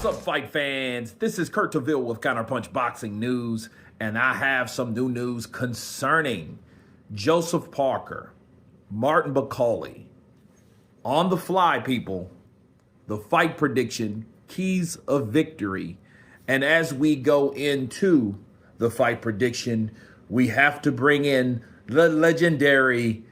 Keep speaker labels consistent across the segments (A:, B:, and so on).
A: What's up, fight fans? This is Kurt DeVille with Counterpunch Boxing News, and I have some new news concerning Joseph Parker, Martin Bakole. On the fly, people, the fight prediction, keys of victory. And as we go into the fight prediction, we have to bring in the legendary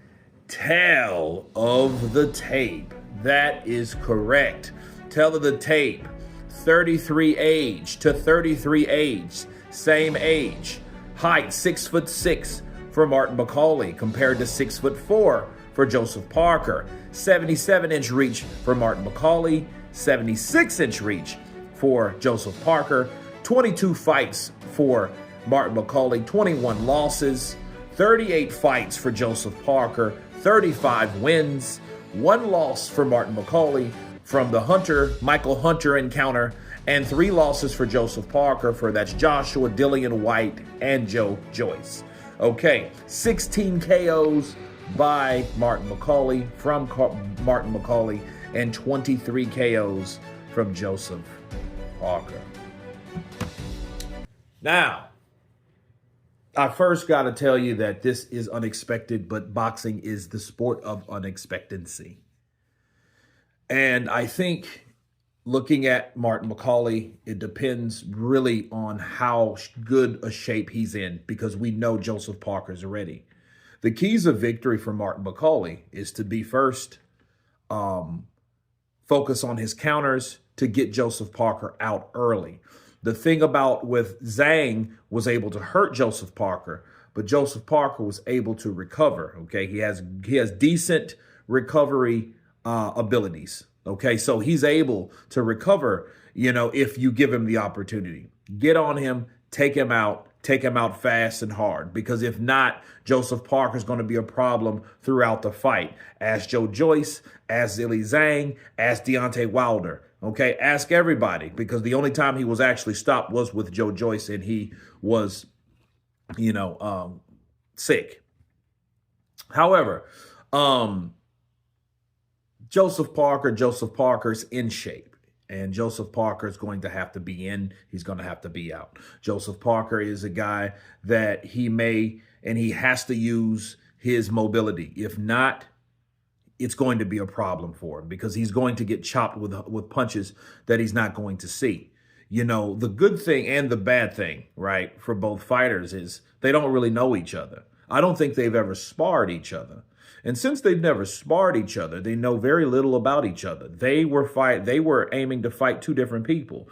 A: Tale of the Tape. That is correct. Tale of the Tape. 33 age to 33 age, same age. Height 6'6" for Martin Bakole compared to 6'4" for Joseph Parker. 77-inch reach for Martin Bakole, 76-inch reach for Joseph Parker. 22 fights for Martin Bakole, 21 losses. 38 fights for Joseph Parker, 35 wins. 1 loss for Martin Bakole from the Michael Hunter encounter, and 3 losses for Joseph Parker that's Joshua, Dillian White, and Joe Joyce. Okay, 16 KOs by Martin Bakole, and 23 KOs from Joseph Parker. Now, I first got to tell you that this is unexpected, but boxing is the sport of unexpectancy. And I think looking at Martin Bakole, it depends really on how good a shape he's in, because we know Joseph Parker's ready. The keys of victory for Martin Bakole is to be first, focus on his counters to get Joseph Parker out early. The thing about with Zhang was able to hurt Joseph Parker, but Joseph Parker was able to recover. Okay, he has decent recovery abilities. Okay, so he's able to recover, if you give him the opportunity. Get on him, take him out fast and hard, because if not, Joseph Parker's going to be a problem throughout the fight. Ask Joe Joyce, ask Zhilei Zhang, ask Deontay Wilder. Okay, ask everybody, because the only time he was actually stopped was with Joe Joyce, and he was, sick. However, Joseph Parker's in shape, and Joseph Parker is going to have to be in. He's going to have to be out. Joseph Parker is a guy that he has to use his mobility. If not, it's going to be a problem for him, because he's going to get chopped with punches that he's not going to see. The good thing and the bad thing, right, for both fighters is they don't really know each other. I don't think they've ever sparred each other. And since they've never sparred each other, they know very little about each other. They were aiming to fight 2 different people.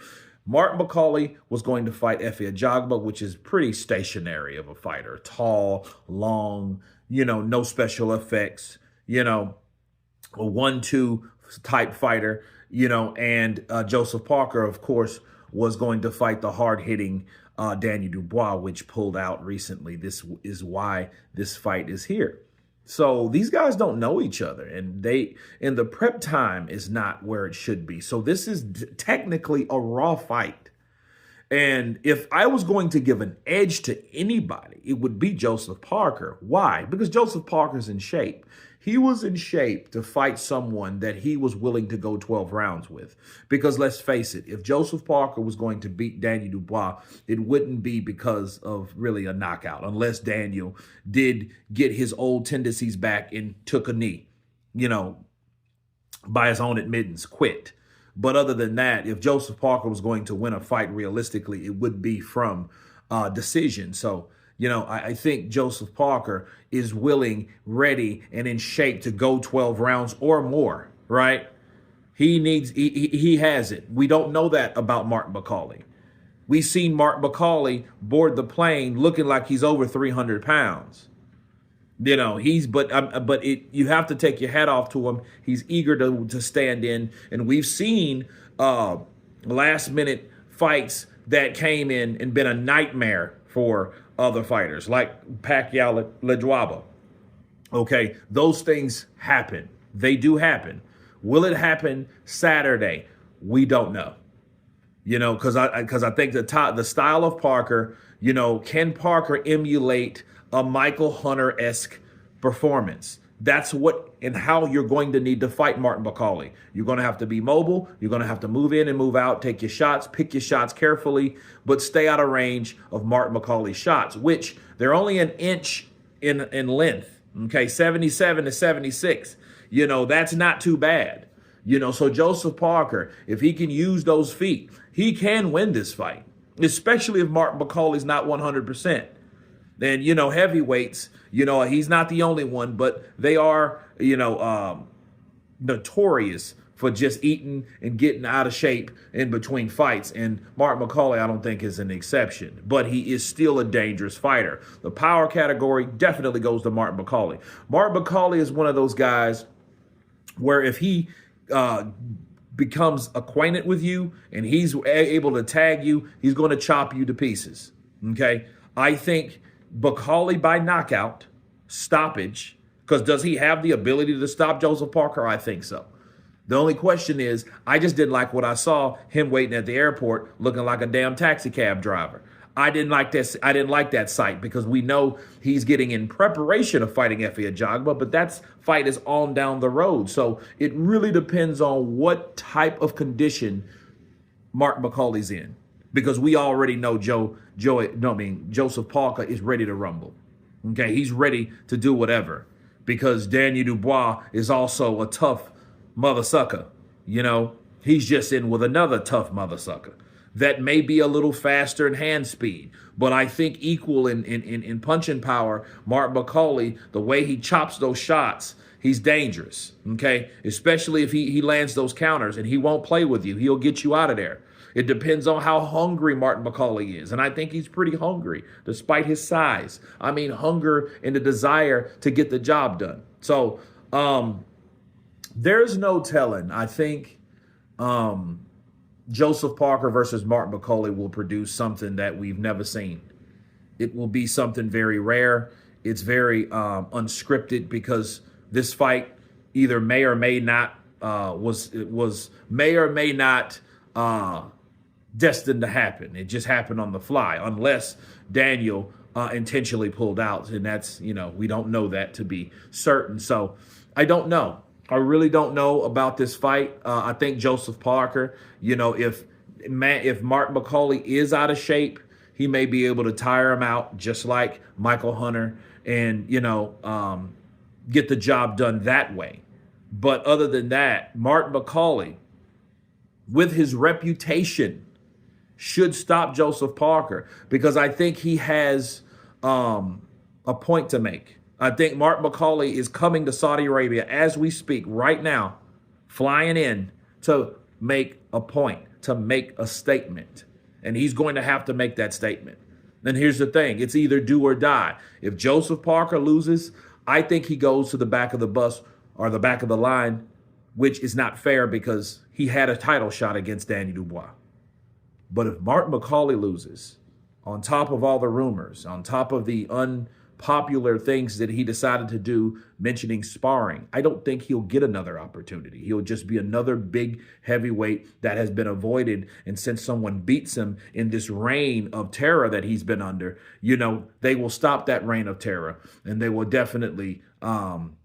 A: Martin Bakole was going to fight Efe Ajagba, which is pretty stationary of a fighter. Tall, long, no special effects, a 1-2 type fighter, and Joseph Parker, of course, was going to fight the hard-hitting Daniel Dubois, which pulled out recently. This is why this fight is here. So these guys don't know each other, and the prep time is not where it should be. So this is technically a raw fight. And if I was going to give an edge to anybody, it would be Joseph Parker. Why? Because Joseph Parker's in shape. He was in shape to fight someone that he was willing to go 12 rounds with. Because let's face it, if Joseph Parker was going to beat Daniel Dubois, it wouldn't be because of really a knockout, unless Daniel did get his old tendencies back and took a knee, by his own admittance, quit. But other than that, if Joseph Parker was going to win a fight realistically, it would be from decision. So, I think Joseph Parker is willing, ready, and in shape to go 12 rounds or more, right? He has it. We don't know that about Martin Bakole. We seen Martin Bakole board the plane looking like he's over 300 pounds. You have to take your hat off to him. He's eager to stand in, and we've seen last minute fights that came in and been a nightmare for other fighters, like Pacquiao Ledwaba. Okay, those things happen. They do happen. Will it happen Saturday? We don't know. Because I think the style of Parker, can Parker emulate a Michael Hunter-esque performance? That's what and how you're going to need to fight Martin Bakole. You're going to have to be mobile. You're going to have to move in and move out, take your shots, pick your shots carefully, but stay out of range of Martin Bakole's shots, which they're only an inch in length. Okay, 77 to 76. That's not too bad. So Joseph Parker, if he can use those feet, he can win this fight, especially if Martin Bakole's not 100%. Then, heavyweights, he's not the only one, but they are, notorious for just eating and getting out of shape in between fights. And Martin Bakole, I don't think, is an exception, but he is still a dangerous fighter. The power category definitely goes to Martin Bakole. Martin Bakole is one of those guys where if he becomes acquainted with you and he's able to tag you, he's going to chop you to pieces. Okay. I think Bakole by knockout, stoppage, because does he have the ability to stop Joseph Parker? I think so. The only question is, I just didn't like what I saw him waiting at the airport looking like a damn taxi cab driver. I didn't like this. I didn't like that sight because we know he's getting in preparation of fighting Efe Ajagba, but that fight is on down the road. So it really depends on what type of condition Martin Bakole's in, because we already know Joseph Parker is ready to rumble. Okay, he's ready to do whatever because Daniel Dubois is also a tough mother sucker. He's just in with another tough mother sucker that may be a little faster in hand speed, but I think equal in punching power. Martin Bakole, the way he chops those shots, he's dangerous. Okay, especially if he lands those counters, and he won't play with you. He'll get you out of there. It depends on how hungry Martin Bakole is. And I think he's pretty hungry despite his size. I mean, hunger and the desire to get the job done. So there's no telling. I think Joseph Parker versus Martin Bakole will produce something that we've never seen. It will be something very rare. It's very unscripted because this fight either may or may not destined to happen. It just happened on the fly, unless Daniel intentionally pulled out. And that's, we don't know that to be certain. So I don't know. I really don't know about this fight. I think Joseph Parker, if Martin Bakole is out of shape, he may be able to tire him out just like Michael Hunter and, get the job done that way. But other than that, Martin Bakole, with his reputation, should stop Joseph Parker because I think he has a point to make. I think Martin Bakole is coming to Saudi Arabia as we speak right now, flying in to make a point, to make a statement. And he's going to have to make that statement. And here's the thing. It's either do or die. If Joseph Parker loses, I think he goes to the back of the bus or the back of the line, which is not fair because he had a title shot against Daniel Dubois. But if Martin Bakole loses, on top of all the rumors, on top of the unpopular things that he decided to do, mentioning sparring, I don't think he'll get another opportunity. He'll just be another big heavyweight that has been avoided. And since someone beats him in this reign of terror that he's been under, they will stop that reign of terror and they will definitely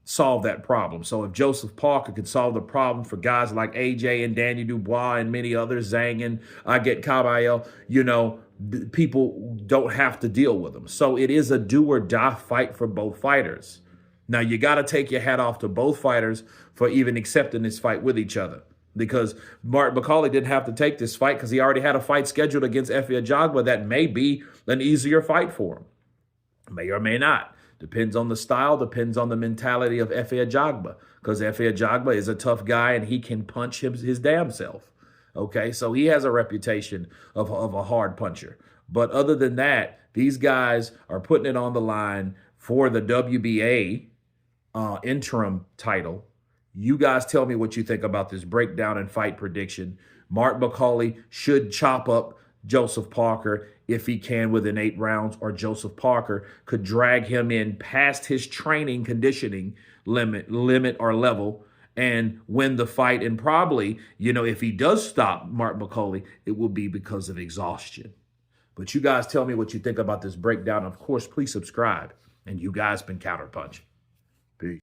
A: solve that problem. So if Joseph Parker could solve the problem for guys like AJ and Daniel Dubois and many others, Zhang and Aget Kabayel, people don't have to deal with them. So it is a do or die fight for both fighters. Now, you got to take your hat off to both fighters for even accepting this fight with each other, because Martin Bakole didn't have to take this fight because he already had a fight scheduled against Efe Ajagba that may be an easier fight for him. May or may not. Depends on the style, depends on the mentality of Efe Ajagba, because Efe Ajagba is a tough guy and he can punch his damn self. Okay, so he has a reputation of a hard puncher. But other than that, these guys are putting it on the line for the WBA interim title. You guys tell me what you think about this breakdown and fight prediction. Martin Bakole should chop up Joseph Parker if he can within 8 rounds, or Joseph Parker could drag him in past his training conditioning limit or level and win the fight. And probably, if he does stop Martin Bakole, it will be because of exhaustion. But you guys tell me what you think about this breakdown. Of course, please subscribe. And you guys been Counterpunch. Peace.